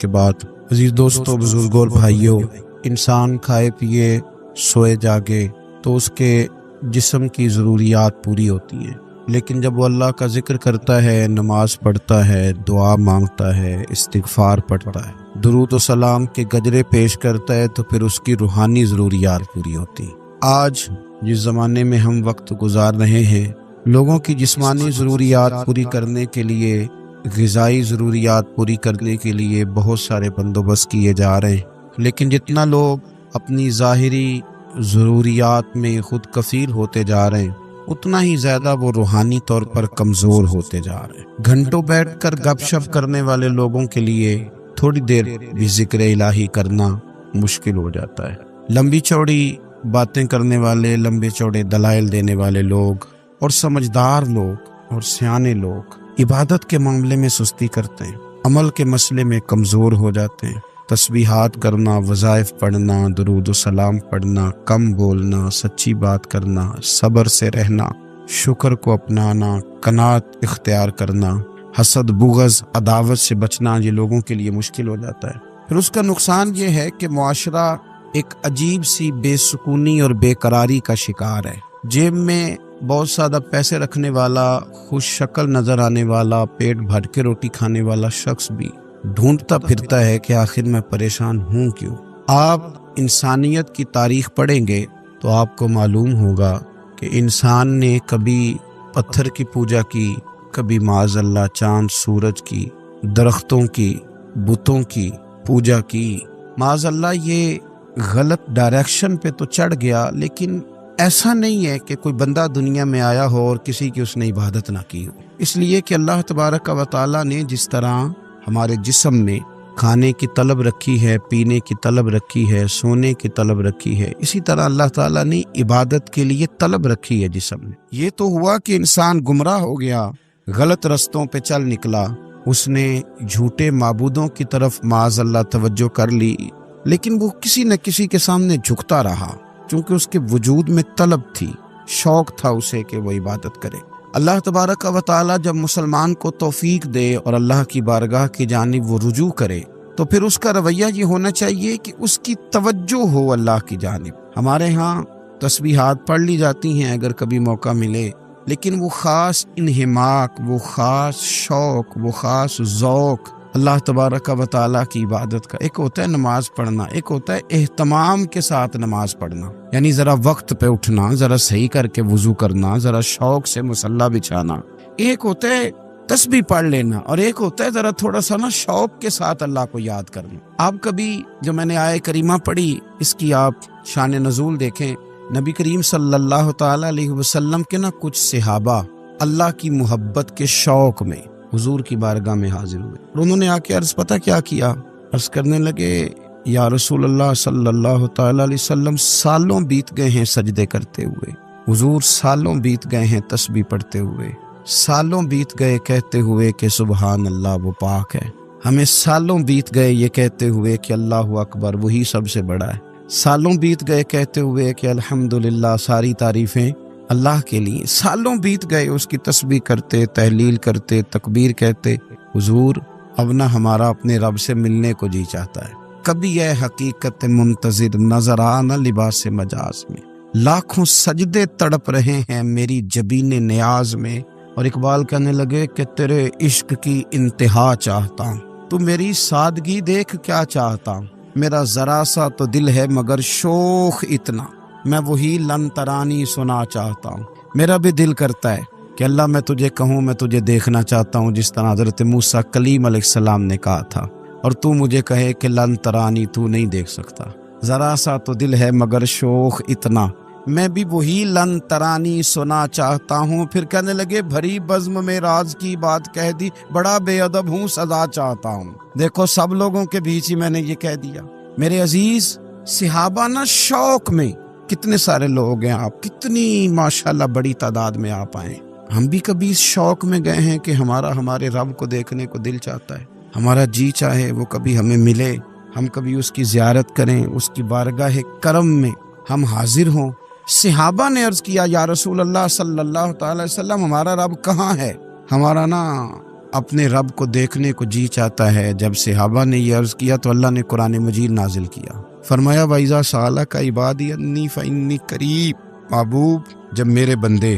کے بعد عزیز دوستوں، بزرگوں اور بھائیوں، انسان کھائے پیے سوئے جاگے تو اس کے جسم کی ضروریات پوری ہوتی ہیں، لیکن جب وہ اللہ کا ذکر کرتا ہے، نماز پڑھتا ہے، دعا مانگتا ہے، استغفار پڑھتا ہے، درود و سلام کے گجرے پیش کرتا ہے، تو پھر اس کی روحانی ضروریات پوری ہوتی ہیں۔ آج جس زمانے میں ہم وقت گزار رہے ہیں، لوگوں کی جسمانی ضروریات پوری کرنے کے لیے، غذائی ضروریات پوری کرنے کے لیے بہت سارے بندوبست کیے جا رہے ہیں، لیکن جتنا لوگ اپنی ظاہری ضروریات میں خود کفیل ہوتے جا رہے ہیں، اتنا ہی زیادہ وہ روحانی طور پر کمزور ہوتے جا رہے ہیں۔ گھنٹوں بیٹھ کر گپ شپ کرنے والے لوگوں کے لیے تھوڑی دیر بھی ذکر الہی کرنا مشکل ہو جاتا ہے۔ لمبی چوڑی باتیں کرنے والے، لمبے چوڑے دلائل دینے والے لوگ اور سمجھدار لوگ اور سیانے لوگ عبادت کے معاملے میں سستی کرتے ہیں، عمل کے مسئلے میں کمزور ہو جاتے ہیں۔ تسبیحات کرنا، وظائف پڑھنا، درود و سلام پڑھنا، کم بولنا، سچی بات کرنا، صبر سے رہنا، شکر کو اپنانا، قناعت اختیار کرنا، حسد، بغض، عداوت سے بچنا، یہ لوگوں کے لیے مشکل ہو جاتا ہے۔ پھر اس کا نقصان یہ ہے کہ معاشرہ ایک عجیب سی بے سکونی اور بے قراری کا شکار ہے۔ جیب میں بہت زیادہ پیسے رکھنے والا، خوش شکل نظر آنے والا، پیٹ بھر کے روٹی کھانے والا شخص بھی ڈھونڈتا پھرتا ہے کہ آخر میں پریشان ہوں کیوں۔ آپ انسانیت کی تاریخ پڑھیں گے تو آپ کو معلوم ہوگا کہ انسان نے کبھی پتھر کی پوجا کی، کبھی معاذ اللہ چاند سورج کی، درختوں کی، بتوں کی پوجا کی۔ معاذ اللہ یہ غلط ڈائریکشن پہ تو چڑھ گیا، لیکن ایسا نہیں ہے کہ کوئی بندہ دنیا میں آیا ہو اور کسی کی اس نے عبادت نہ کی ہو۔ اس لیے کہ اللہ تبارک و تعالیٰ نے جس طرح ہمارے جسم میں کھانے کی طلب رکھی ہے، پینے کی طلب رکھی ہے، سونے کی طلب رکھی ہے، اسی طرح اللہ تعالیٰ نے عبادت کے لیے طلب رکھی ہے جسم میں۔ یہ تو ہوا کہ انسان گمراہ ہو گیا، غلط رستوں پہ چل نکلا، اس نے جھوٹے معبودوں کی طرف معاذ اللہ توجہ کر لی، لیکن وہ کسی نہ کسی کے سامنے جھکتا رہا، چونکہ اس کے وجود میں طلب تھی، شوق تھا اسے کہ وہ عبادت کرے۔ اللہ تبارک و تعالی جب مسلمان کو توفیق دے اور اللہ کی بارگاہ کی جانب وہ رجوع کرے، تو پھر اس کا رویہ یہ ہونا چاہیے کہ اس کی توجہ ہو اللہ کی جانب۔ ہمارے ہاں تسبیحات پڑھ لی جاتی ہیں اگر کبھی موقع ملے، لیکن وہ خاص انہماک، وہ خاص شوق، وہ خاص ذوق اللہ تبارک و تعالیٰ کی عبادت کا، ایک ہوتا ہے نماز پڑھنا، ایک ہوتا ہے اہتمام کے ساتھ نماز پڑھنا، یعنی ذرا وقت پہ اٹھنا، ذرا صحیح کر کے وضو کرنا، ذرا شوق سے مصلی بچھانا۔ ایک ہوتا ہے تسبیح پڑھ لینا، اور ایک ہوتا ہے ذرا تھوڑا سا شوق کے ساتھ اللہ کو یاد کرنا۔ آپ کبھی جو میں نے آیہ کریمہ پڑھی، اس کی آپ شان نزول دیکھیں۔ نبی کریم صلی اللہ تعالی علیہ وسلم کے کچھ صحابہ اللہ کی محبت کے شوق میں حضور کی بارگاہ میں حاضر ہوئے، اور انہوں نے آ کے عرض پتہ کیا کیا؟ عرض کرنے لگے، یا رسول اللہ صلی اللہ تعالی علیہ وسلم، سالوں بیت گئے ہیں سجدے کرتے ہوئے، حضور سالوں بیت گئے ہیں تسبیح پڑھتے ہوئے، سالوں بیت گئے کہتے ہوئے کہ سبحان اللہ وہ پاک ہے، ہمیں سالوں بیت گئے یہ کہتے ہوئے کہ اللہ اکبر وہی سب سے بڑا ہے، سالوں بیت گئے کہتے ہوئے کہ الحمدللہ ساری تعریفیں اللہ کے لیے، سالوں بیت گئے اس کی تسبیح کرتے، تحلیل کرتے، تکبیر کہتے۔ حضور اب نہ ہمارا اپنے رب سے ملنے کو جی چاہتا ہے، کبھی یہ حقیقت منتظر نظر آنا لباس مجاز میں، لاکھوں سجدے تڑپ رہے ہیں میری جبین نیاز میں۔ اور اقبال کہنے لگے کہ تیرے عشق کی انتہا چاہتا ہوں، تو میری سادگی دیکھ کیا چاہتا ہوں، میرا ذرا سا تو دل ہے مگر شوق اتنا، میں وہی لن ترانی سنا چاہتا ہوں۔ میرا بھی دل کرتا ہے کہ اللہ میں تجھے کہوں، میں تجھے دیکھنا چاہتا ہوں، جس طرح حضرت موسیٰ کلیم علیہ السلام نے کہا تھا، اور تو مجھے کہے کہ لن ترانی، تو نہیں دیکھ سکتا، ذرا سا تو دل ہے مگر شوق اتنا، میں بھی وہی لن ترانی سنا چاہتا ہوں۔ پھر کہنے لگے بھری بزم میں راز کی بات کہہ دی، بڑا بے ادب ہوں سزا چاہتا ہوں۔ دیکھو سب لوگوں کے بیچ ہی میں نے یہ کہہ دیا۔ میرے عزیز صحابہ شوق میں، کتنے سارے لوگ ہیں آپ، کتنی ماشاءاللہ بڑی تعداد میں آپ آئے، ہم بھی کبھی اس شوق میں گئے ہیں کہ ہمارے رب کو دیکھنے کو دل چاہتا ہے، ہمارا جی چاہے وہ کبھی ہمیں ملے، ہم کبھی اس کی زیارت کریں، اس کی بارگاہ کرم میں ہم حاضر ہوں۔ صحابہ نے عرض کیا یا رسول اللہ صلی اللہ تعالی وسلم، ہمارا رب کہاں ہے؟ ہمارا اپنے رب کو دیکھنے کو جی چاہتا ہے۔ جب صحابہ نے یہ عرض کیا تو اللہ نے قرآن مجید نازل کیا، فرمایا وَإِذَا سَأَلَكَ عِبَادِي عَنِّي فَإِنِّي قَرِيبٌ۔ محبوب جب میرے بندے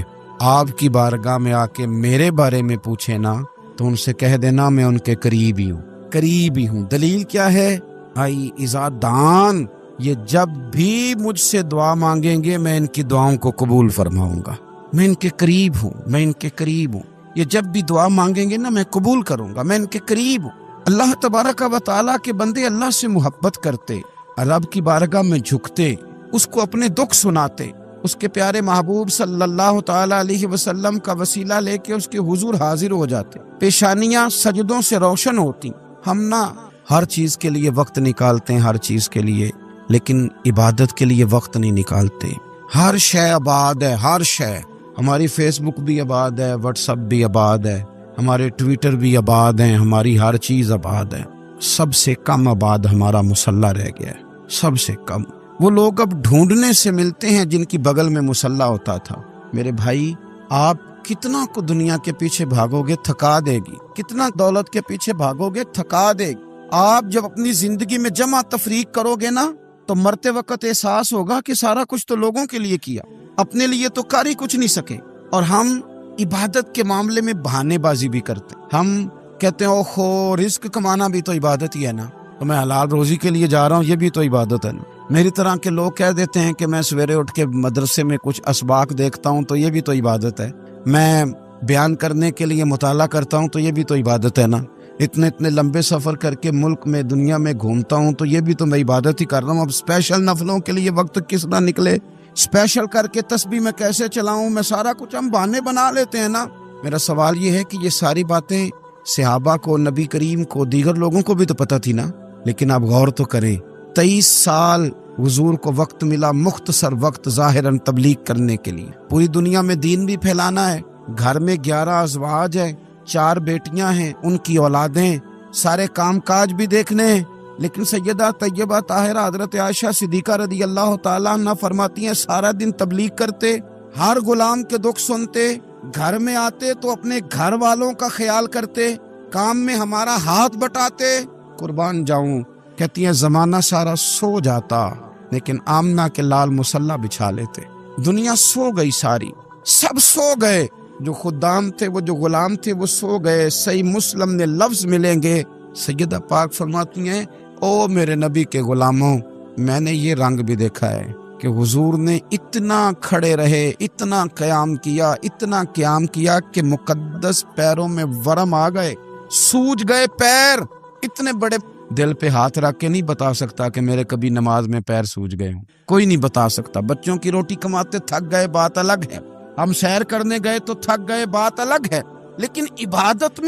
آپ کی بارگاہ میں آ کے میرے بارے میں پوچھے نا تو ان سے کہہ دینا میں ان کے قریب ہی ہوں، قریب ہی ہوں۔ دلیل کیا ہے؟ آئی اذا دان، یہ جب بھی مجھ سے دعا مانگیں گے میں ان کی دعاؤں کو قبول فرماؤں گا، میں ان کے قریب ہوں، میں ان کے قریب ہوں۔ یہ جب بھی دعا مانگیں گے نا میں قبول کروں گا، میں ان کے قریب ہوں۔ اللہ تبارک و تعالیٰ کے بندے اللہ سے محبت کرتے، رب کی بارگاہ میں جھکتے، اس کو اپنے دکھ سناتے، اس کے پیارے محبوب صلی اللہ تعالی علیہ وسلم کا وسیلہ لے کے اس کے حضور حاضر ہو جاتے، پیشانیاں سجدوں سے روشن ہوتی۔ ہم نہ ہر چیز کے لیے وقت نکالتے ہیں، ہر چیز کے لیے، لیکن عبادت کے لیے وقت نہیں نکالتے۔ ہر شے آباد ہے، ہر شے، ہماری فیس بک بھی آباد ہے، واٹس ایپ بھی آباد ہے، ہمارے ٹویٹر بھی آباد ہیں، ہماری ہر چیز آباد ہے۔ سب سے کم آباد ہمارا مصلی رہ گیا ہے، سب سے کم۔ وہ لوگ اب ڈھونڈنے سے ملتے ہیں جن کی بغل میں مصلی ہوتا تھا۔ میرے بھائی، آپ کتنا کو دنیا کے پیچھے بھاگو گے تھکا دے گی، کتنا دولت کے پیچھے بھاگو گے تھکا دے گی۔ آپ جب اپنی زندگی میں جمع تفریق کرو گے نا تو مرتے وقت احساس ہوگا کہ سارا کچھ تو لوگوں کے لیے کیا، اپنے لیے تو کر ہی کچھ نہیں سکے۔ اور ہم عبادت کے معاملے میں بہانے بازی بھی کرتے، ہم کہتے ہیں اوہو رزق کمانا بھی تو عبادت ہی ہے نا، تو میں حلال روزی کے لیے جا رہا ہوں، یہ بھی تو عبادت ہے نا۔ میری طرح کے لوگ کہہ دیتے ہیں کہ میں سویرے اٹھ کے مدرسے میں کچھ اسباق دیکھتا ہوں تو یہ بھی تو عبادت ہے، میں بیان کرنے کے لیے مطالعہ کرتا ہوں تو یہ بھی تو عبادت ہے نا، اتنے لمبے سفر کر کے ملک میں دنیا میں گھومتا ہوں تو یہ بھی تو میں عبادت ہی کر رہا ہوں۔ اب اسپیشل نفلوں کے لیے وقت کس طرح نکلے، اسپیشل کر کے تسبیح میں کیسے چلاؤں، میں سارا کچھ ہم بہانے بنا لیتے ہیں نا۔ میرا سوال یہ ہے کہ یہ ساری باتیں صحابہ کو، نبی کریم کو، دیگر لوگوں کو بھی تو پتہ تھی نا، لیکن آپ غور تو کریں، 23 سال حضور کو وقت ملا، مختصر وقت ظاہراً تبلیغ کرنے کے لیے، پوری دنیا میں دین بھی پھیلانا ہے۔ گھر میں 11 ازواج ہیں، 4 بیٹیاں ہیں، ان کی اولادیں، سارے کام کاج بھی دیکھنے ہیں۔ لیکن سیدہ طیبہ طاہرہ حضرت عائشہ صدیقہ رضی اللہ تعالیٰ عنہ فرماتی ہیں سارا دن تبلیغ کرتے، ہر غلام کے دکھ سنتے، گھر میں آتے تو اپنے گھر والوں کا خیال کرتے، کام میں ہمارا ہاتھ بٹاتے۔ قربان جاؤں، کہتی ہیں زمانہ سارا سو جاتا لیکن آمنہ کے لال مصلی بچھا لیتے۔ دنیا سو گئی، ساری سب سو گئے، جو خدام تھے، وہ جو غلام تھے، وہ سو گئے۔ صحیح مسلم میں لفظ ملیں گے، سیدہ پاک فرماتی ہیں او میرے نبی کے غلاموں، میں نے یہ رنگ بھی دیکھا ہے کہ حضور نے اتنا کھڑے رہے، اتنا قیام کیا، اتنا قیام کیا کہ مقدس پیروں میں ورم آ گئے، سوج گئے پیر۔ اتنے بڑے، دل پہ ہاتھ رکھ کے نہیں بتا سکتا کہ میرے کبھی نماز میں پیر سوج گئے ہوں، کوئی نہیں بتا سکتا۔ بچوں کی روٹی کماتے تھک گئے، بات الگ ہے، ہم سیر کرنے گئے تو تھک گئے، بات الگ ہے، لیکن عبادت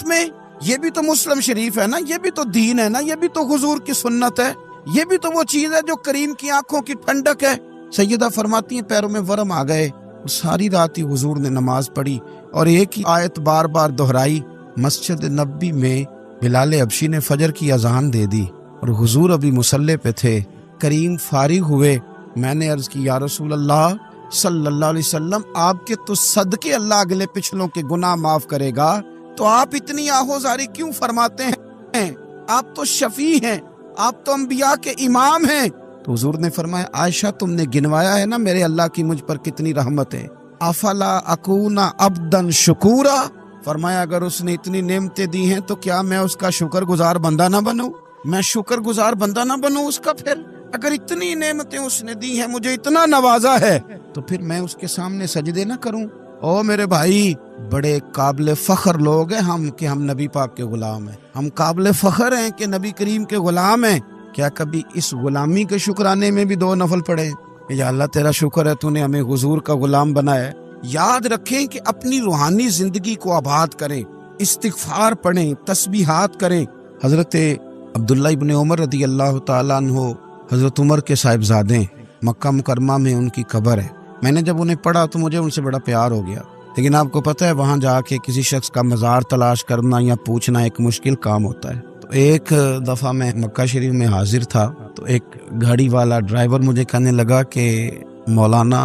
میں یہ بھی تو مسلم شریف ہے نا، یہ بھی تو دین ہے نا، یہ بھی تو حضور کی سنت ہے، یہ بھی تو وہ چیز ہے جو کریم کی آنکھوں کی ٹھنڈک ہے۔ سیدہ فرماتی ہیں پیروں میں ورم آ گئے، ساری رات ہی حضور نے نماز پڑھی اور ایک ہی آیت بار بار دہرائی۔ مسجد نبی میں بلال حبشی نے فجر کی اذان دے دی اور حضور ابھی مصلی پہ تھے۔ کریم فارغ ہوئے، میں نے عرض کی یا رسول اللہ صلی اللہ علیہ وسلم، آپ کے تو صدقے اللہ اگلے پچھلوں کے گناہ معاف کرے گا، تو آپ اتنی آہوزاری کیوں فرماتے ہیں؟ آپ تو شفیع ہیں، آپ تو انبیاء کے امام ہیں۔ تو حضور نے فرمایا عائشہ تم نے گنوایا ہے نا میرے اللہ کی مجھ پر کتنی رحمت ہے، افلا اکون عبدا شکورا، فرمایا اگر اس نے اتنی نعمتیں دی ہیں تو کیا میں اس کا شکر گزار بندہ نہ بنوں، میں شکر گزار بندہ نہ بنوں اس کا؟ پھر اگر اتنی نعمتیں اس نے دی ہیں، مجھے اتنا نوازا ہے، تو پھر میں اس کے سامنے سجدے نہ کروں؟ او میرے بھائی، بڑے قابل فخر لوگ ہیں ہم کہ ہم نبی پاک کے غلام ہیں، ہم قابل فخر ہیں کہ نبی کریم کے غلام ہیں۔ کیا کبھی اس غلامی کے شکرانے میں بھی 2 نفل پڑھے کہ یا اللہ تیرا شکر ہے تو نے ہمیں حضور کا غلام بنایا ہے؟ یاد رکھیں کہ اپنی روحانی زندگی کو آباد کریں، استغفار پڑھیں، تسبیحات کریں۔ حضرت عبداللہ ابن عمر رضی اللہ تعالیٰ عنہ حضرت عمر کے صاحبزادے، مکہ مکرمہ میں ان کی قبر ہے۔ میں نے جب انہیں پڑھا تو مجھے ان سے بڑا پیار ہو گیا، لیکن آپ کو پتہ ہے وہاں جا کے کسی شخص کا مزار تلاش کرنا یا پوچھنا ایک مشکل کام ہوتا ہے۔ تو ایک دفعہ میں مکہ شریف میں حاضر تھا تو ایک گاڑی والا ڈرائیور مجھے کہنے لگا کہ مولانا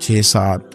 6-7,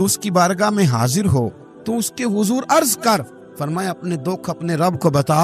تو اس کی بارگاہ میں حاضر ہو تو اس کے حضور عرض کر، فرمایا اپنے دکھ اپنے رب کو بتا،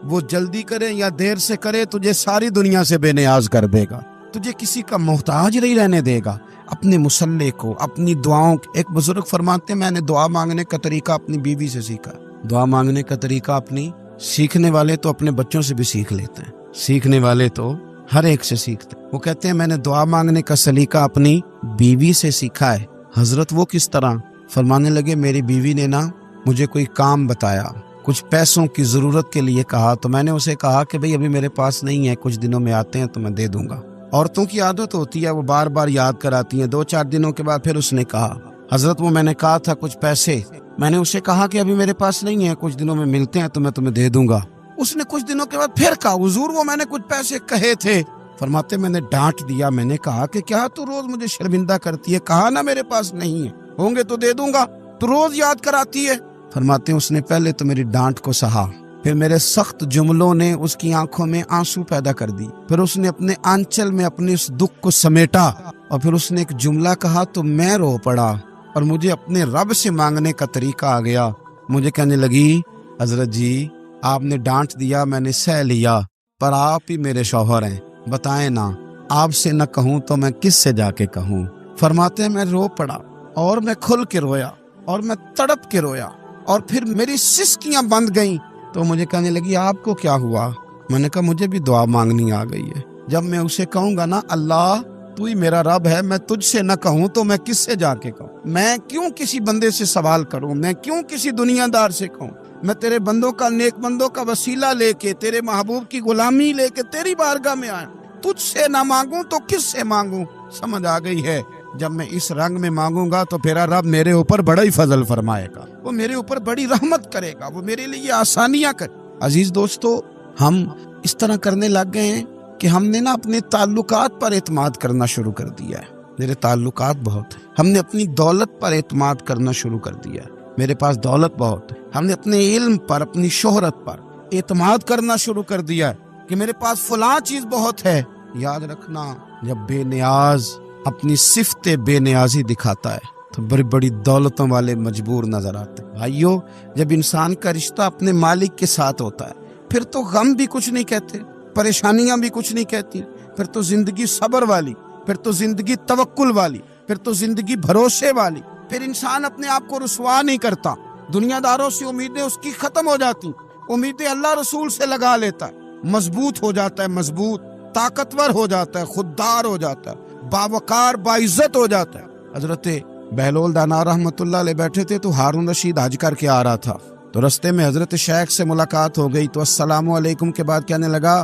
وہ جلدی کرے یا دیر سے کرے تجھے ساری دنیا سے بے نیاز کر دے گا، تجھے کسی کا محتاج نہیں رہنے دے گا۔ اپنے مسلح کو، اپنی دعاؤں، ایک بزرگ فرماتے ہیں میں نے دعا مانگنے کا طریقہ اپنی بیوی سے سیکھا۔ دعا مانگنے کا طریقہ اپنی، سیکھنے والے تو اپنے بچوں سے بھی سیکھ لیتے ہیں، سیکھنے والے تو ہر ایک سے سیکھتے ہیں۔ وہ کہتے ہیں میں نے دعا مانگنے کا سلیقہ اپنی بیوی سے سیکھا ہے۔ حضرت وہ کس طرح؟ فرمانے لگے میری بیوی نے نا مجھے کوئی کام بتایا، کچھ پیسوں کی ضرورت کے لیے کہا، تو میں نے اسے کہا کہ بھئی ابھی میرے پاس نہیں ہے، کچھ دنوں میں آتے ہیں تو میں دے دوں گا۔ عورتوں کی عادت ہوتی ہے، وہ بار بار یاد کراتی ہیں۔ 2-4 دنوں کے بعد پھر اس نے کہا حضرت وہ میں نے کہا تھا کچھ پیسے، میں نے اسے کہا کہ ابھی میرے پاس نہیں ہے، کچھ دنوں میں ملتے ہیں تو میں تمہیں دے دوں گا۔ اس نے کچھ دنوں کے بعد پھر کہا حضور وہ میں نے کچھ پیسے کہے تھے۔ فرماتے میں نے ڈانٹ دیا، میں نے کہا کہ کیا تو روز مجھے شرمندہ کرتی ہے، کہا نا میرے پاس نہیں ہے، ہوں گے تو دے دوں گا، تو روز یاد کراتی ہے۔ فرماتے اس نے پہلے تو میری ڈانٹ کو سہا، پھر میرے سخت جملوں نے اس کی آنکھوں میں آنسو پیدا کر دی، پھر اس نے اپنے آنچل میں اپنے اس دکھ کو سمیٹا، اور پھر اس نے ایک جملہ کہا تو میں رو پڑا، اور مجھے اپنے رب سے مانگنے کا طریقہ آ گیا۔ مجھے کہنے لگی حضرت جی آپ نے ڈانٹ دیا، میں نے سہ لیا، پر آپ ہی میرے شوہر ہیں، بتائیں نا آپ سے نہ کہوں تو میں کس سے جا کے کہوں۔ فرماتے ہیں میں رو پڑا، اور میں کھل کے رویا، اور میں تڑپ کے رویا، اور پھر میری سسکیاں بند گئیں۔ تو مجھے کہنے لگی آپ کو کیا ہوا؟ میں نے کہا مجھے بھی دعا مانگنی آ گئی ہے، جب میں اسے کہوں گا نا اللہ تو ہی میرا رب ہے، میں تجھ سے نہ کہوں تو میں کس سے جا کے کہوں؟ میں کیوں کسی بندے سے سوال کروں؟ میں کیوں کسی دنیا دار سے کہوں؟ میں تیرے بندوں کا، نیک بندوں کا وسیلہ لے کے، تیرے محبوب کی غلامی لے کے تیری بارگاہ میں آیا، تجھ سے نہ مانگوں تو کس سے مانگوں؟ سمجھ آ گئی ہے جب میں اس رنگ میں مانگوں گا تو پھر رب میرے اوپر بڑا ہی فضل فرمائے گا، وہ میرے اوپر بڑی رحمت کرے گا، وہ میرے لیے آسانیاں کرے۔ عزیز دوستو ہم اس طرح کرنے لگ گئے ہیں کہ ہم نے نا اپنے تعلقات پر اعتماد کرنا شروع کر دیا ہے۔ میرے تعلقات بہت ہیں، ہم نے اپنی دولت پر اعتماد کرنا شروع کر دیا ہے، میرے پاس دولت بہت ہے، ہم نے اپنے علم پر، اپنی شہرت پر اعتماد کرنا شروع کر دیا ہے کہ میرے پاس فلاں چیز بہت ہے۔ یاد رکھنا جب بے نیاز اپنی صفت بے نیازی دکھاتا ہے تو بڑی بڑی دولتوں والے مجبور نظر آتے ہیں۔ بھائیو جب انسان کا رشتہ اپنے مالک کے ساتھ ہوتا ہے پھر تو غم بھی کچھ نہیں کہتے، پریشانیاں بھی کچھ نہیں کہتی، پھر تو زندگی صبر والی، پھر تو زندگی توکل والی، پھر تو زندگی بھروسے والی، پھر انسان اپنے آپ کو رسوا نہیں کرتا، دنیا داروں سے امیدیں اس کی ختم ہو جاتی، امیدیں اللہ رسول سے لگا لیتا ہے، مضبوط ہو جاتا ہے، مضبوط، طاقتور ہو جاتا ہے، خوددار ہو جاتا ہے، باوقار باعزت ہو جاتا ہے۔ حضرت بہلول دانا رحمت اللہ علیہ بیٹھے تھے تو ہارون رشید حج کر کے آ رہا تھا، تو رستے میں حضرت شیخ سے ملاقات ہو گئی، تو السلام علیکم کے بعد کہنے لگا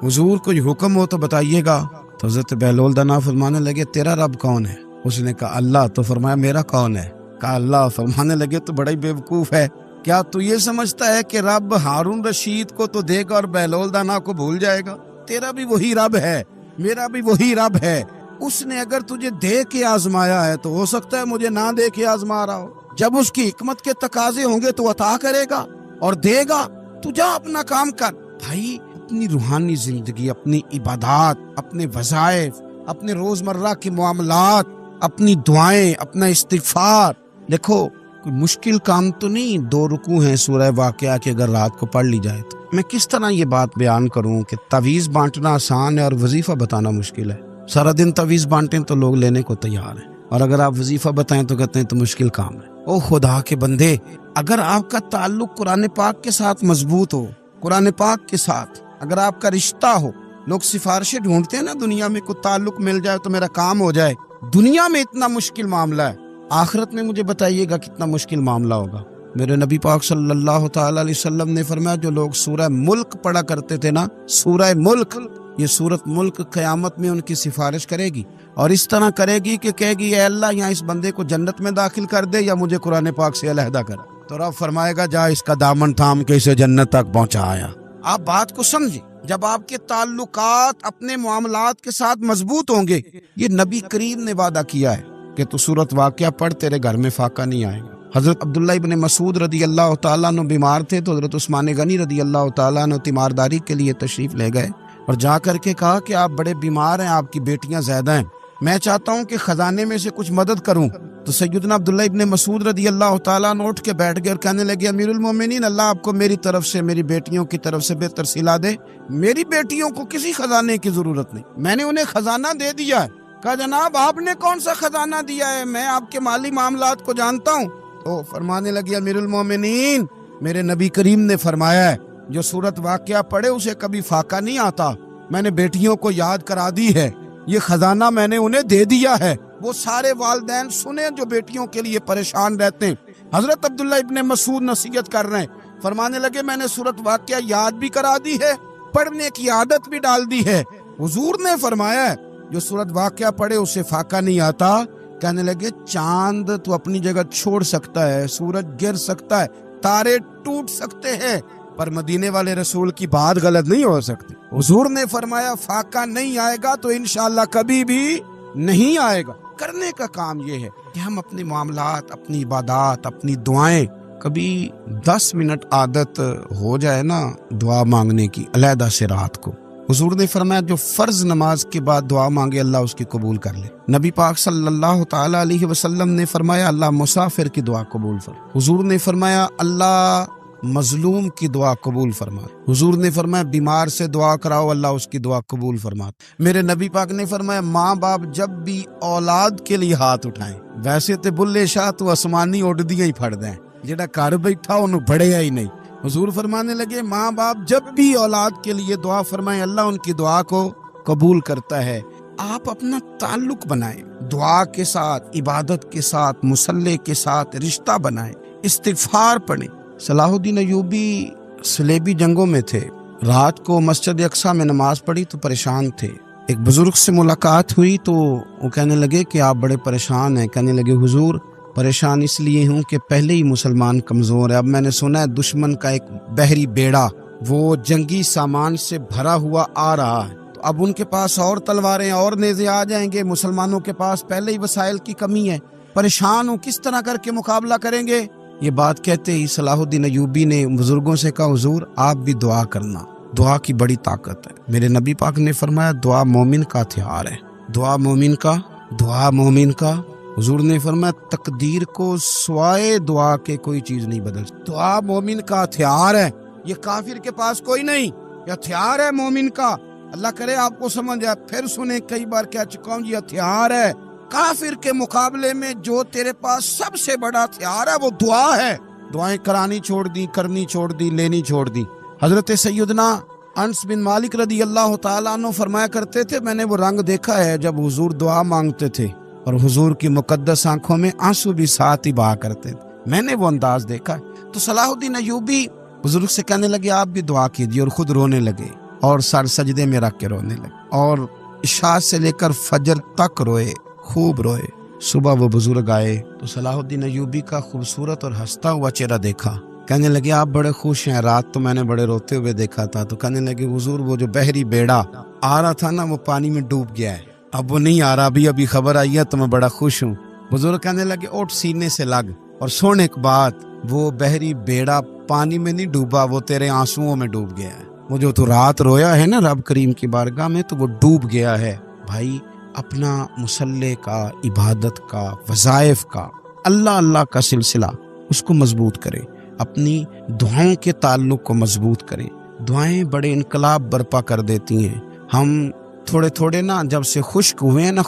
حضور کوئی حکم ہو تو بتائیے گا۔ تو حضرت بہلول دانا فرمانے لگے تیرا رب کون ہے؟ اس نے کہا اللہ۔ تو فرمایا میرا کون ہے؟ کہا اللہ۔ فرمانے لگے تو بڑا ہی بیوقوف ہے، کیا تو یہ سمجھتا ہے کہ رب ہارون رشید کو تو دے گا اور بہلول دانا کو بھول جائے گا؟ تیرا بھی وہی رب ہے، میرا بھی وہی رب ہے، اس نے اگر تجھے دے کے آزمایا ہے تو ہو سکتا ہے مجھے نہ دے کے آزما رہا ہو، جب اس کی حکمت کے تقاضے ہوں گے تو عطا کرے گا اور دے گا، تو جا اپنا کام کر۔ بھائی اپنی روحانی زندگی، اپنی عبادات، اپنے وظائف، اپنے روزمرہ کے معاملات، اپنی دعائیں، اپنا استغفار، دیکھو کوئی مشکل کام تو نہیں 2 رکوع ہیں سورہ واقعہ کے اگر رات کو پڑھ لی جائے تو۔ میں کس طرح یہ بات بیان کروں کہ تعویذ بانٹنا آسان ہے اور وظیفہ بتانا مشکل ہے؟ سارا دن تعویذ بانٹیں تو لوگ لینے کو تیار ہیں، اور اگر آپ وظیفہ بتائیں تو کہتے ہیں تو مشکل کام ہے۔ او خدا کے بندے، اگر آپ کا تعلق قرآن پاک کے ساتھ مضبوط ہو، قرآن پاک کے ساتھ اگر آپ کا رشتہ ہو، لوگ سفارشیں ڈھونڈتے ہیں نا دنیا میں، کوئی تعلق مل جائے تو میرا کام ہو جائے، دنیا میں اتنا مشکل معاملہ ہے، آخرت میں مجھے بتائیے گا کتنا مشکل معاملہ ہوگا۔ میرے نبی پاک صلی اللہ تعالی علیہ وسلم نے فرمایا جو لوگ سورہ ملک پڑھا کرتے تھے نا، سورہ ملک، یہ سورت ملک قیامت میں ان کی سفارش کرے گی، اور اس طرح کرے گی کہ کہے گی اے اللہ یہاں اس بندے کو جنت میں داخل کر دے یا مجھے قرآن پاک سے علیحدہ کر، تو رب فرمائے گا جا اس کا دامن تھام کے اسے جنت تک پہنچایا۔ آپ بات کو سمجھیں، جب آپ کے تعلقات اپنے معاملات کے ساتھ مضبوط ہوں گے، یہ نبی کریم نے وعدہ کیا ہے کہ تو سورت واقعہ پڑھ تیرے گھر میں فاقہ نہیں آئے گا۔ حضرت عبداللہ ابن مسعود رضی اللہ تعالیٰ عنہ بیمار تھے تو حضرت عثمان غنی رضی اللہ تعالیٰ عنہ تیمارداری کے لیے تشریف لے گئے اور جا کر کے کہا کہ آپ بڑے بیمار ہیں، آپ کی بیٹیاں زیادہ ہیں، میں چاہتا ہوں کہ خزانے میں سے کچھ مدد کروں۔ تو سیدنا عبداللہ ابن مسعود رضی اللہ تعالیٰ عنہ اٹھ کے بیٹھ گئے اور کہنے لگے امیر المومنین، اللہ آپ کو میری طرف سے، میری بیٹیوں کی طرف سے بہتر صلہ دے، میری بیٹیوں کو کسی خزانے کی ضرورت نہیں، میں نے انہیں خزانہ دے دیا ہے۔ کہا جناب آپ نے کون سا خزانہ دیا ہے، میں آپ کے مالی معاملات کو جانتا ہوں۔ تو فرمانے لگی امیر المومنین، میرے نبی کریم نے فرمایا ہے جو سورت واقعہ پڑھے اسے کبھی فاقہ نہیں آتا، میں نے بیٹیوں کو یاد کرا دی ہے، یہ خزانہ میں نے انہیں دے دیا ہے۔ وہ سارے والدین سنیں جو بیٹیوں کے لیے پریشان رہتے ہیں۔ حضرت عبداللہ ابن مسعود نصیحت کر رہے ہیں، فرمانے لگے میں نے سورت واقعہ یاد بھی کرا دی ہے، پڑھنے کی عادت بھی ڈال دی ہے۔ حضور نے فرمایا ہے جو سورت واقعہ پڑھے اسے فاقہ نہیں آتا۔ کہنے لگے چاند تو اپنی جگہ چھوڑ سکتا ہے، سورج گر سکتا ہے، تارے ٹوٹ سکتے ہیں، پر مدینے والے رسول کی بات غلط نہیں ہو سکتی۔ حضور نے فرمایا فاقہ نہیں آئے گا تو انشاءاللہ کبھی بھی نہیں آئے گا۔ کرنے کا کام یہ ہے کہ ہم اپنے معاملات، اپنی عبادات، اپنی دعائیں، کبھی 10 منٹ عادت ہو جائے نا دعا مانگنے کی علیحدہ سے رات کو۔ حضور نے فرمایا جو فرض نماز کے بعد دعا مانگے اللہ اس کی قبول کر لے۔ نبی پاک صلی اللہ تعالی علیہ وسلم نے فرمایا اللہ مسافر کی دعا قبول فرما۔ حضور نے فرمایا اللہ مظلوم کی دعا قبول فرما۔ حضور نے فرمایا بیمار سے دعا کراؤ اللہ اس کی دعا قبول فرما۔ میرے نبی پاک نے فرمایا ماں باپ جب بھی اولاد کے لیے ہاتھ اٹھائیں، ویسے تے بلے شاہ تو آسمانی اڈدیاں ہی پھڑ دیں، جڑا گھر بیٹھا انہوں بڑھیا ہی نہیں۔ حضور فرمانے لگے ماں باپ جب بھی اولاد کے لیے دعا فرمائیں اللہ ان کی دعا کو قبول کرتا ہے۔ آپ اپنا تعلق بنائیں، دعا کے ساتھ، عبادت کے ساتھ، مصلی کے ساتھ رشتہ بنائیں، استغفار پڑھیں۔ صلاح الدین ایوبی صلیبی جنگوں میں تھے، رات کو مسجد اقصی میں نماز پڑھی تو پریشان تھے۔ ایک بزرگ سے ملاقات ہوئی تو وہ کہنے لگے کہ آپ بڑے پریشان ہیں۔ کہنے لگے حضور پریشان اس لیے ہوں کہ پہلے ہی مسلمان کمزور ہے، اب میں نے سنا ہے دشمن کا ایک بحری بیڑا وہ جنگی سامان سے بھرا ہوا آ رہا ہے، تو اب ان کے پاس اور تلواریں اور نیزے آ جائیں گے، مسلمانوں کے پاس پہلے ہی وسائل کی کمی ہے، پریشان ہوں کس طرح کر کے مقابلہ کریں گے۔ یہ بات کہتے ہی صلاح الدین ایوبی نے بزرگوں سے کہا حضور آپ بھی دعا کرنا، دعا کی بڑی طاقت ہے۔ میرے نبی پاک نے فرمایا دعا مومن کا ہتھیار ہے، دعا مومن کا۔ حضور نے فرمایا تقدیر کو سوائے دعا کے کوئی چیز نہیں بدل سکتی، دعا مومن کا ہتھیار ہے، یہ کافر کے پاس کوئی نہیں، یہ ہتھیار ہے مومن کا۔ اللہ کرے آپ کو سمجھ آئے، پھر سنیں کئی بار کہہ چکا ہوں یہ ہتھیار ہے، کافر کے مقابلے میں جو تیرے پاس سب سے بڑا ہتھیار ہے وہ دعا ہے۔ دعائیں کرانی چھوڑ دی، کرنی چھوڑ دی، لینی چھوڑ دی۔ حضرت سیدنا انس بن مالک رضی اللہ تعالیٰ عنہ فرمایا کرتے تھے میں نے وہ رنگ دیکھا ہے جب حضور دعا مانگتے تھے اور حضور کی مقدس آنکھوں میں آنسو بھی ساتھ ہی بہا کرتے تھے، میں نے وہ انداز دیکھا ہے۔ تو صلاح الدین ایوبی بزرگ سے کہنے لگے آپ بھی دعا کیجیے، اور خود رونے لگے اور سر سجدے میں رکھ کے رونے لگے، اور عشاء سے لے کر فجر تک روئے، خوب روئے۔ صبح وہ بزرگ آئے تو صلاح الدین ایوبی کا خوبصورت اور ہنستا ہوا چہرہ دیکھا، کہنے لگے آپ بڑے خوش ہیں، رات تو میں نے بڑے روتے ہوئے دیکھا تھا۔ تو کہنے لگے حضور وہ جو بحری بیڑا آ رہا تھا نا وہ پانی میں ڈوب گیا ہے، اب وہ نہیں آ رہا، ابھی خبر آئی ہے تو میں بڑا خوش ہوں۔ بزرگ کہنے لگے اٹھ سینے سے لگ، اور سن ایک بات، وہ بحری بیڑا پانی میں نہیں ڈوبا، وہ تیرے آنسوؤں میں ڈوب گیا ہے، وہ جو تو رات رویا ہے نا رب کریم کی بارگاہ میں تو وہ ڈوب گیا ہے۔ بھائی اپنا مصلی کا، عبادت کا، وظائف کا، اللہ کا سلسلہ اس کو مضبوط کرے، اپنی دعاؤں کے تعلق کو مضبوط کرے۔ دعائیں بڑے انقلاب برپا کر دیتی ہیں۔ ہم تھوڑے نا جب سے خشک ہوئے ہیں نا،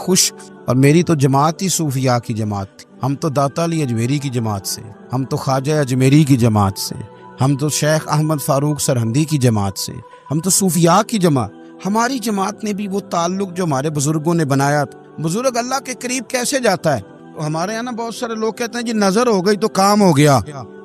اور میری تو جماعت ہی صوفیاء کی جماعت تھی، ہم تو داتا علی اجمیری کی جماعت سے، ہم تو خواجہ اجمیری کی جماعت سے، ہم تو شیخ احمد فاروق سرہندی کی جماعت سے، ہم تو صوفیاء کی جماعت۔ ہماری جماعت نے بھی وہ تعلق جو ہمارے بزرگوں نے بنایا تھا۔ بزرگ اللہ کے قریب کیسے جاتا ہے؟ تو ہمارے یہاں نا بہت سارے لوگ کہتے ہیں جی نظر ہو گئی تو کام ہو گیا۔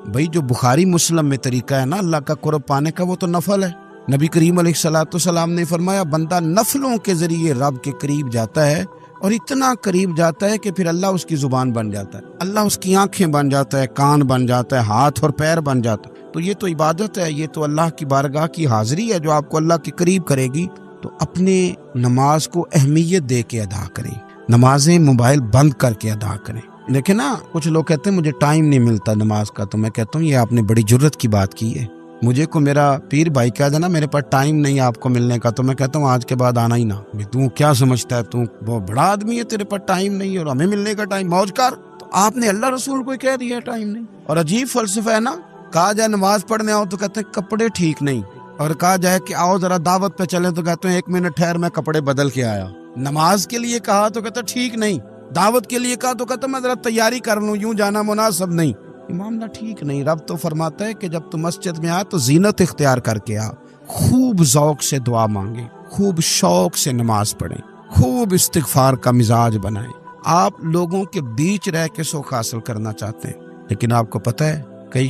بھائی جو بخاری مسلم میں طریقہ ہے نا اللہ کا قرب پانے کا وہ تو نفل ہے۔ نبی کریم علیہ الصلوۃ والسلام نے فرمایا بندہ نفلوں کے ذریعے رب کے قریب جاتا ہے، اور اتنا قریب جاتا ہے کہ پھر اللہ اس کی زبان بن جاتا ہے، اللہ اس کی آنکھیں بن جاتا ہے، کان بن جاتا ہے، ہاتھ اور پیر بن جاتا ہے۔ تو یہ تو عبادت ہے، یہ تو اللہ کی بارگاہ کی حاضری ہے جو آپ کو اللہ کے قریب کرے گی۔ تو اپنے نماز کو اہمیت دے کے ادا کریں، نمازیں موبائل بند کر کے ادا کریں۔ لیکن نا کچھ لوگ کہتے ہیں مجھے ٹائم نہیں ملتا نماز کا، تو میں کہتا ہوں یہ آپ نے بڑی جرت کی بات کی ہے۔ مجھے کو میرا پیر بھائی کہہ دینا میرے پاس ٹائم نہیں آپ کو ملنے کا، تو میں کہتا ہوں آج کے بعد آنا ہی نہ، تو کیا سمجھتا ہے تو بہت بڑا آدمی ہے، تیرے پاس ٹائم نہیں ہے اور ہمیں ملنے کا ٹائم، موج کر۔ تو آپ نے اللہ رسول کو کہہ دیا ٹائم نہیں۔ اور عجیب فلسفہ ہے نا، کہا جائے نماز پڑھنے آؤ تو کہتے ہیں کپڑے ٹھیک نہیں، اور کہا جائے کہ آؤ ذرا دعوت پہ چلیں تو کہتے ہیں 1 منٹ ٹھہر میں کپڑے بدل کے آیا۔ نماز کے لیے کہا تو کہتا ٹھیک نہیں، دعوت کے لیے کہا تو کہتا میں ذرا تیاری کر لوں، یوں جانا مناسب نہیں۔ معاملہ ٹھیک نہیں۔ رب تو فرماتا ہے کہ جب تم مسجد میں آ تو زینت اختیار کر کے آ، خوب ذوق سے دعا مانگے، خوب شوق سے نماز پڑھیں، خوب استغفار کا مزاج بنائیں۔ آپ لوگوں کے بیچ رہ کے سوکھ حاصل کرنا چاہتے ہیں، لیکن آپ کو پتہ ہے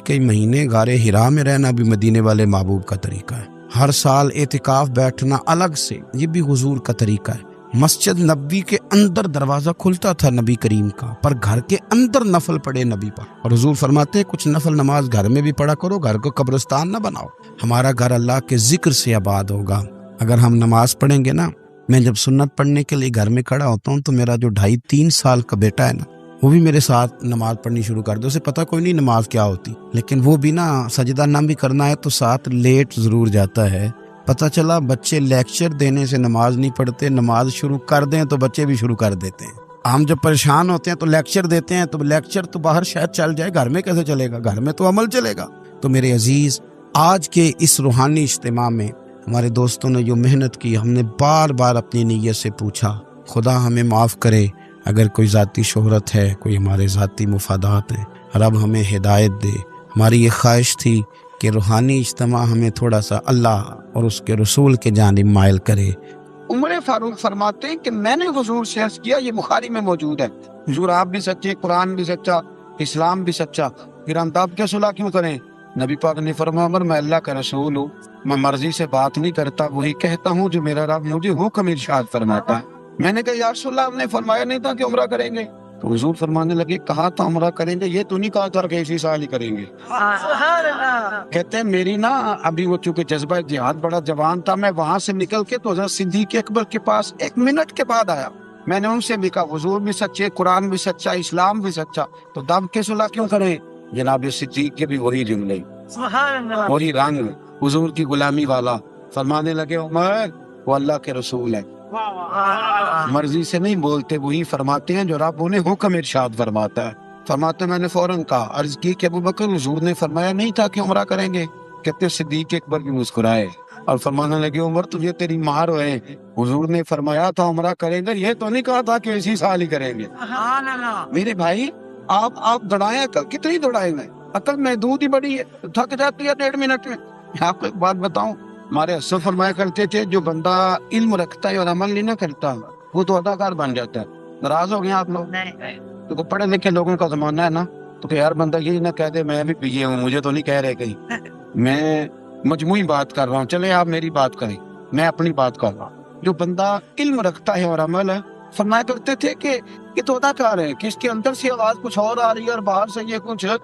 کئی مہینے غار ہرا میں رہنا بھی مدینے والے محبوب کا طریقہ ہے۔ ہر سال اعتکاف بیٹھنا الگ سے، یہ بھی حضور کا طریقہ ہے۔ مسجد نبوی کے اندر دروازہ کھلتا تھا نبی کریم کا، پر گھر کے اندر نفل پڑے نبی پر، اور حضور فرماتے ہیں کچھ نفل نماز گھر میں بھی پڑھا کرو، گھر کو قبرستان نہ بناؤ۔ ہمارا گھر اللہ کے ذکر سے آباد ہوگا اگر ہم نماز پڑھیں گے نا۔ میں جب سنت پڑھنے کے لیے گھر میں کھڑا ہوتا ہوں تو میرا جو 2.5-3 سال کا بیٹا ہے نا، وہ بھی میرے ساتھ نماز پڑھنی شروع کر دے۔ اسے پتہ کوئی نہیں نماز کیا ہوتی، لیکن وہ بھی نا سجدہ نہ بھی کرنا ہے تو ساتھ لیٹ ضرور جاتا ہے۔ پتہ چلا بچے لیکچر دینے سے نماز نہیں پڑھتے، نماز شروع کر دیں تو بچے بھی شروع کر دیتے ہیں۔ ہم جب پریشان ہوتے ہیں تو لیکچر دیتے ہیں، تو لیکچر تو باہر شاید چل جائے، گھر میں کیسے چلے گا؟ گھر میں تو عمل چلے گا۔ تو میرے عزیز، آج کے اس روحانی اجتماع میں ہمارے دوستوں نے جو محنت کی، ہم نے بار بار اپنی نیت سے پوچھا خدا ہمیں معاف کرے اگر کوئی ذاتی شہرت ہے، کوئی ہمارے ذاتی مفادات ہیں، رب ہمیں ہدایت دے۔ ہماری یہ خواہش تھی کہ روحانی اجتماع ہمیں تھوڑا سا اللہ اور اس کے رسول کے جانب مائل کرے۔ عمر فاروق فرماتے ہیں کہ میں نے حضور سے عرض کیا، یہ بخاری میں موجود ہے، حضور آپ بھی سچے، قرآن بھی سچا، اسلام بھی سچا، پھر ہم تاب کیا صلح کیوں کریں؟ نبی پاک نے فرمایا عمر میں اللہ کا رسول ہوں، میں مرضی سے بات نہیں کرتا، وہی کہتا ہوں جو میرا رب مجھے حکم ارشاد فرماتا ہے۔ میں نے کہا یا رسول اللہ، ہم نے فرمایا نہیں تھا کہ عمرہ کریں گے؟ تو حضور فرمانے لگے کہا تھا عمرہ کریں گے، یہ تو نہیں کہا تھا کہ اسی سال ہی کریں گے۔ کہتے ہیں میری نا ابھی وہ چونکہ جذبہ جہاد بڑا جوان تھا، میں وہاں سے نکل کے تو حضرت صدیق اکبر کے پاس 1 منٹ کے بعد آیا۔ میں نے ان سے بھی کہا حضور بھی سچے، قرآن بھی سچا، اسلام بھی سچا، تو دب کے صلح کیوں کریں؟ جناب صدیق کے بھی وہی جملے، وہی رنگ، حضور کی غلامی والا۔ فرمانے لگے عمر وہ اللہ کے رسول ہے، مرضی سے نہیں بولتے، وہی فرماتے ہیں جو رب انہیں حکم ارشاد فرماتا ہے۔ فرماتے میں نے فوراً کہا، عرض کی کہ ابو بکر حضور نے فرمایا نہیں تھا کہ عمرہ کریں گے؟ کہتے صدیق اکبر بھی مسکرائے اور فرمانے لگے عمر تجھے تیری مار ہوئے، حضور نے فرمایا تھا عمرہ کریں گے، یہ تو نہیں کہا تھا کہ اسی سال ہی کریں گے۔ میرے بھائی آپ دوڑائیں عقل، کتنی دوڑائیں گے؟ عقل محدود ہی بڑی ہے، تھک جاتی ہے 1.5 منٹ میں۔ میں آپ کو ایک بات بتاؤں، ہمارے اسد فرمایا کرتے تھے جو بندہ علم رکھتا ہے اور عمل نہیں نہ کرتا وہ تو اداکار بن جاتا ہے۔ ناراض ہو گئے آپ لوگ؟ تو پڑھے لکھے لوگوں کا زمانہ ہے نا، تو کہ ہر بندہ یہی نہ کہہ دے میں بھی پیے ہوں، مجھے تو نہیں کہہ رہے کہیں، میں مجموعی بات کر رہا ہوں، چلے آپ میری بات کریں، میں اپنی بات کر رہا ہوں۔ جو بندہ علم رکھتا ہے اور عمل ہے، فرمایا کرتے تھے کہ یہ تو اداکار ہے، کہ اس کے اندر سے آواز کچھ اور آ رہی ہے اور باہر سے یہ کچھ ہے،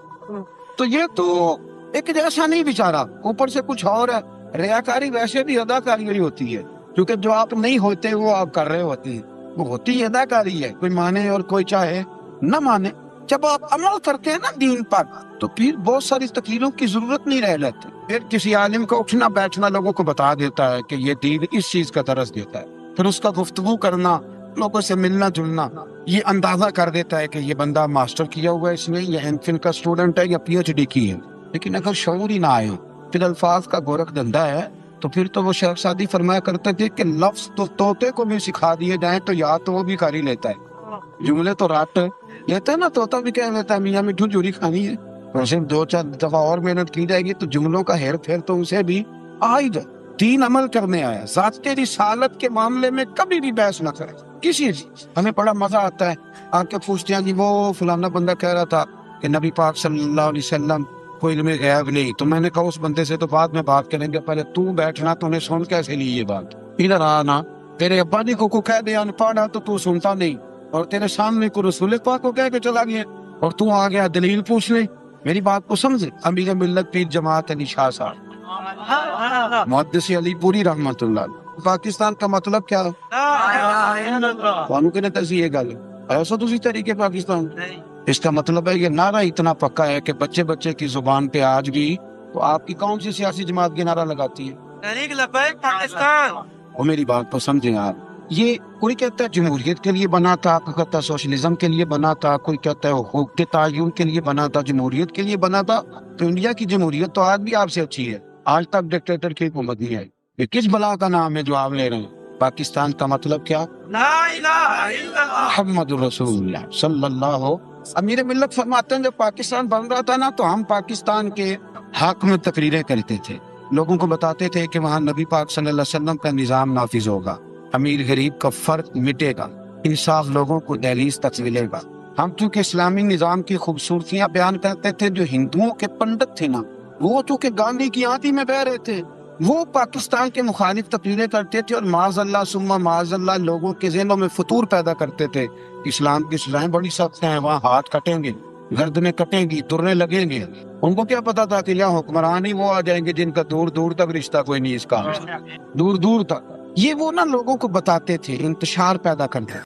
تو یہ تو ایک جیسا نہیں بیچارہ، اوپر سے کچھ اور ہے۔ ریاکاری ویسے بھی اداکاری ہی ہوتی ہے، کیونکہ جو آپ نہیں ہوتے وہ آپ کر رہے ہوتے ہیں، وہ ہوتی ہے اداکاری ہے، کوئی مانے اور کوئی چاہے نہ مانے۔ جب آپ عمل کرتے ہیں نا دین پر، تو پھر بہت ساری تقریروں کی ضرورت نہیں رہ جاتی۔ پھر کسی عالم کو اٹھنا بیٹھنا لوگوں کو بتا دیتا ہے کہ یہ دین اس چیز کا درس دیتا ہے، پھر اس کا گفتگو کرنا، لوگوں سے ملنا جلنا، یہ اندازہ کر دیتا ہے کہ یہ بندہ ماسٹر کیا ہوا ہے اس نے، یا ایم فل کا اسٹوڈنٹ ہے، یا پی ایچ ڈی کی ہے۔ لیکن اگر شعور ہی نہ آئے، پھر الفاظ کا گورکھ دھندا ہے، تو پھر تو وہ شیخ سعدی فرمایا کرتے تھے کہ لفظ تو طوطے کو بھی سکھا دیے جائیں تو یاد تو وہ بھی کر ہی لیتا ہے، جملے تو رٹ لیتا ہے نا، طوطا بھی کہہ لیتا ہے میاں مٹھو چوری کھانی ہے، اور صرف 2-4 دفعہ اور محنت کی جائے گی تو جملوں کا ہیر پھیر تو اسے بھی آ ہی جائے۔ دین عمل کرنے آیا، ذات رسالت کے معاملے میں کبھی بھی بحث نہ کرے کسی چیز۔ ہمیں بڑا مزہ آتا ہے آ کے پوچھتے ہیں جی وہ فلانا بندہ کہہ رہا تھا کہ نبی پاک صلی اللہ علیہ وسلم کو علم غیب نہیں، تو میں نے کہا اس بندے سے تو بعد میں بات کریں گے، پہلے تو بیٹھنا، تو نے سن کیسے لی یہ بات؟ ادھر آنا، تیرے ابا جی کو کہہ دے ان پڑھا تو سنتا نہیں، اور تیرے سامنے کو رسول پاک کو کہہ کے چلا گیا، اور تو آ گیا دلیل پوچھ لے۔ میری بات کو سمجھے، امیر ملت پیر جماعت علی شاہ صاحب محدث علی پوری رحمت اللہ، پاکستان کا مطلب کیا ہے؟ تسی یہ گل ایسا تسی طریقے پاکستان، اس کا مطلب ہے یہ نعرہ اتنا پکا ہے کہ بچے بچے کی زبان پہ آج بھی تو آپ کی کون سی سیاسی جماعت کے نعرہ لگاتی ہے؟ تحریک لبیک پاکستان. وہ میری بات تو سمجھیں آپ. یہ کوئی کہتا ہے جمہوریت کے لیے بنا تھا، کوئی کہتا ہے سوشلزم کے لیے بنا تھا، کوئی کہتا ہے حقوق کے تعین کے لیے بنا تھا، جمہوریت کے لیے بنا تھا. تو انڈیا کی جمہوریت تو آج بھی آپ سے اچھی ہے، آج تک ڈکٹیٹر کی حکومت نہیں ہے. یہ کس بلا کا نام ہے جو آپ لے رہے ہیں؟ پاکستان کا مطلب کیا؟ لا الہ الا اللہ. محمد رسول اللہ صلی اللہ. امیر ملت فرماتے ہیں جب پاکستان بن رہا تھا نا تو ہم پاکستان کے حق میں تقریریں کرتے تھے، لوگوں کو بتاتے تھے کہ وہاں نبی پاک صلی اللہ علیہ وسلم کا نظام نافذ ہوگا، امیر غریب کا فرق مٹے گا، انصاف لوگوں کو دہلیز تک ملے گا. ہم چونکہ اسلامی نظام کی خوبصورتیاں بیان کرتے تھے، جو ہندوؤں کے پنڈت تھے نا وہ چونکہ گاندھی کی آندھی میں بہ رہے تھے، وہ پاکستان کے مخالف تقریریں کرتے تھے اور معاذ اللہ ثم معاذ اللہ لوگوں کے ذہنوں میں فطور پیدا کرتے تھے. اسلام کی سزائیں بڑی سخت ہیں، وہاں ہاتھ کٹیں گے، گردنیں کٹیں گی، ترنے لگیں گے. ان کو کیا پتا تھا کہ یہاں حکمران ہی وہ آ جائیں گے جن کا دور دور تک رشتہ کوئی نہیں اس کا، دور دور تک. یہ وہ نا لوگوں کو بتاتے تھے، انتشار پیدا کرتے.